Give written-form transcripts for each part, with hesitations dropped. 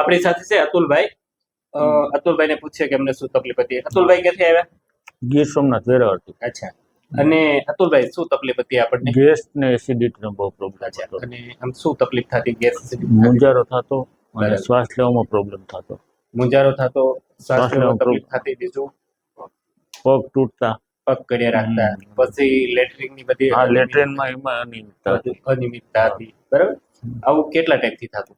આપણી સાથે છે અતુલભાઈ. અતુલભાઈને પૂછીએ કે એમને શું તકલીફ હતી. અતુલભાઈ ક્યાંથી આવ્યા? ગીર સોમનાથ વેરાવળ. અચ્છા. અને અતુલભાઈ શું તકલીફ હતી આપણને? ગેસ ને એસિડિટી નો બહુ પ્રોબ્લેમ અચ્છા. હતો. અને આમ શું તકલીફ થતી? ગેસ મુંજારો થતો અને બરાબર. શ્વાસ લેવામાં પ્રોબ્લેમ થતો. મુંજારો થતો, શ્વાસ શ્વાસ લેવામાં લેવામાં તકલીફ થતી, બીજું પગ તૂટતા. પગ કડિયા રાખતા, પછી લેટ્રિન ની બધી હા, લેટ્રિન માં એમાં અનિયમિતતા હતી. અનિયમિતતા હતી. બરાબર. આવું કેટલા ટાઈમથી થતું?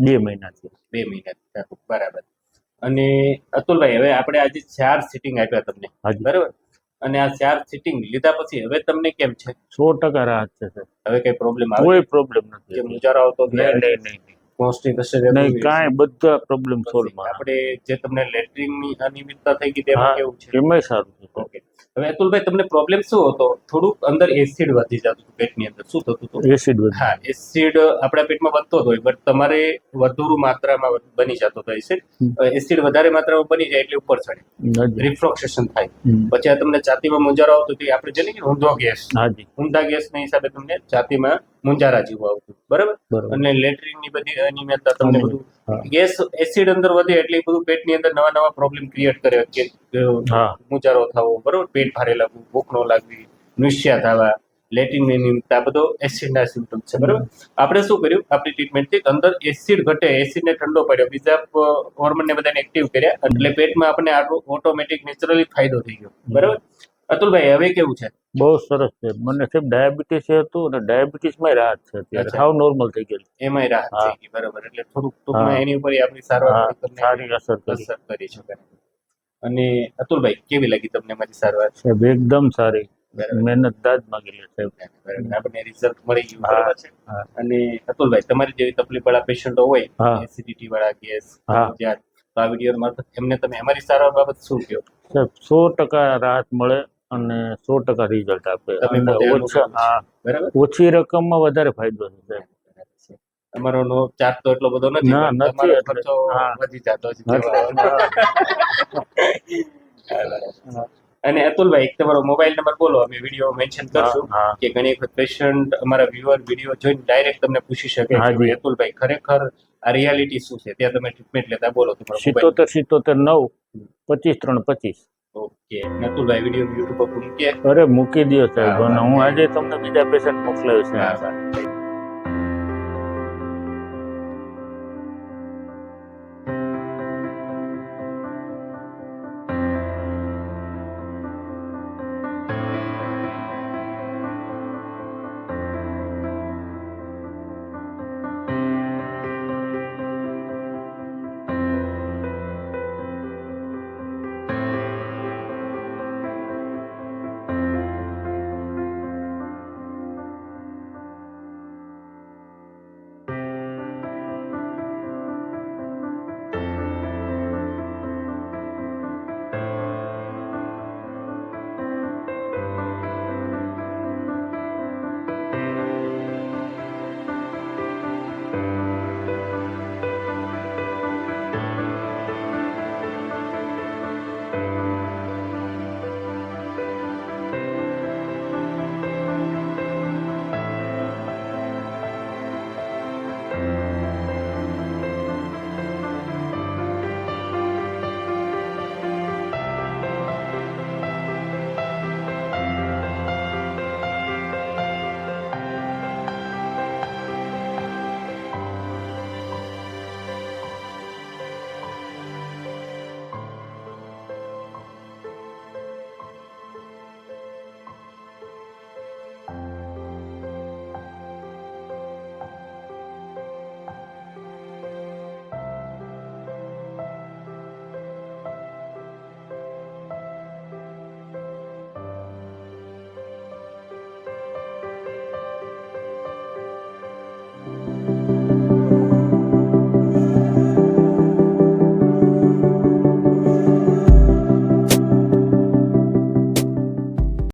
2 મહિનાથી. 2 મહિનાથી થતું. બરાબર. અને અતુલભાઈ, હવે આપણે આજે 4 સિટિંગ આપ્યા તમને, હાજી. બરાબર. અને આ 4 સિટિંગ લીધા પછી હવે તમને કેમ છે? 100% રાહત છે સર. હવે કઈ પ્રોબ્લેમ આવે? કોઈ પ્રોબ્લેમ કે નથી. મુંજારો આવતો? નહીં. કોન્સ્ટિપેશન નહીં, કાંઈ બધા પ્રોબ્લેમ સોલ્વ માં. આપણે જે તમને લેટ્રિન ની અનિયમિતતા થઈ ગઈ તેમાં કેવું છે? એમાં સારું છે. ઓકે. હવે અતુલભાઈ, તમને પ્રોબ્લેમ શું હતો? થોડુંક અંદર એસિડ વધી જતું હતું પેટની અંદર. શું થતું હતું? એસિડ વધી. હા, એસિડ આપણા પેટમાં વધતો જ હોય, બટ તમારે વધુ માત્રામાં બની જતો હતો એસિડ. એસિડ વધારે માત્રામાં બની જાય એટલે ઉપર ચડે, રિફ્લોક્સેશન થાય. પછી આ તમને છાતીમાં મુંજારો આવતો હતો, આપણે જેને કે ઊંધો ગેસ, ઊંધા ગેસના હિસાબે તમને છાતીમાં મુંજારા જેવું આવતું, બરાબર. અને લેટ્રિન ની બધી અનિયમિતતા, તમને બધું ગેસ એસિડ અંદર વધે એટલે બધું પેટની અંદર નવા પ્રોબ્લેમ ક્રિએટ કરે, કે મુંજારો થવો, બરાબર, પેટ ભારે લાગવું, ભૂખ ન લાગવી, નિશ્ચા થવા, લેટ્રિન અનિયમિતતા, બધો એસિડના સિમ્પટમ છે, બરાબર. આપણે શું કર્યું આપણી ટ્રીટમેન્ટથી? અંદર એસિડ ઘટે, એસિડને ઠંડો પડ્યો, બીજા હોર્મોનને બધાને એક્ટિવ કર્યા, એટલે પેટમાં આપણે ઓટોમેટિક નેચરલી ફાયદો થઈ ગયો, બરાબર. અતુલભાઈ, હવે કેવું છે? બહુ સરસ છે. મને સાહેબ ડાયાબિટીસ હતું અને ડાયાબિટીસ માં રાહત છે અત્યારે. હાવ નોર્મલ થઈ ગયેલું. એમાંય રાહત થઈ ગઈ, બરાબર. એટલે થોડુંક ટૂંકમાં એની ઉપર આપણી સારવાર સારી અસર કરી શકાય. અને અતુલભાઈ, કેવી લાગી તમને મારી સારવાર? સાહેબ એકદમ સારી. મહેનત દાદ માંગી લે સાહેબ. આપણને રિઝલ્ટ મળી ગયું, બરાબર છે. અને અતુલભાઈ, તમારી જેવી તકલીફ વાળા પેશન્ટો હોય, એસિડિટી વાળા, ગેસ, કબજિયાત, તો આ વિડીયો મારફત એમને તમે અમારી સારવાર બાબત શું કહો? સાહેબ 100% રાહત મળે અને 100% રિઝલ્ટ આપે. ઓછી રકમમાં વધારે ફાયદો છે સાહેબ. તમારો ચાર્જ તો એટલો બધો નથી, તમારો ખર્ચો વધી જતો છે. અને અતુલભાઈ, એક તમારો મોબાઈલ નંબર બોલો, અમે વિડીયો મેન્શન કરશું, કે ઘણી વખત પેશન્ટ અમારા વ્યુઅર વિડીયો જોઈને ડાયરેક્ટ તમને પૂછી શકે કે અતુલભાઈ ખરેખર આ રિયાલિટી શું છે, ત્યાં તમે ટ્રીટમેન્ટ લેતા. બોલો તમારો. 77 9 25 3 25. ઓકે. અતુલભાઈ, વિડીયો યુટ્યુબ પર મૂકીએ? અરે મૂકી દો સાહેબ, હું આજે તમને બીજા પેશન્ટ મોકલાવ્યું છે.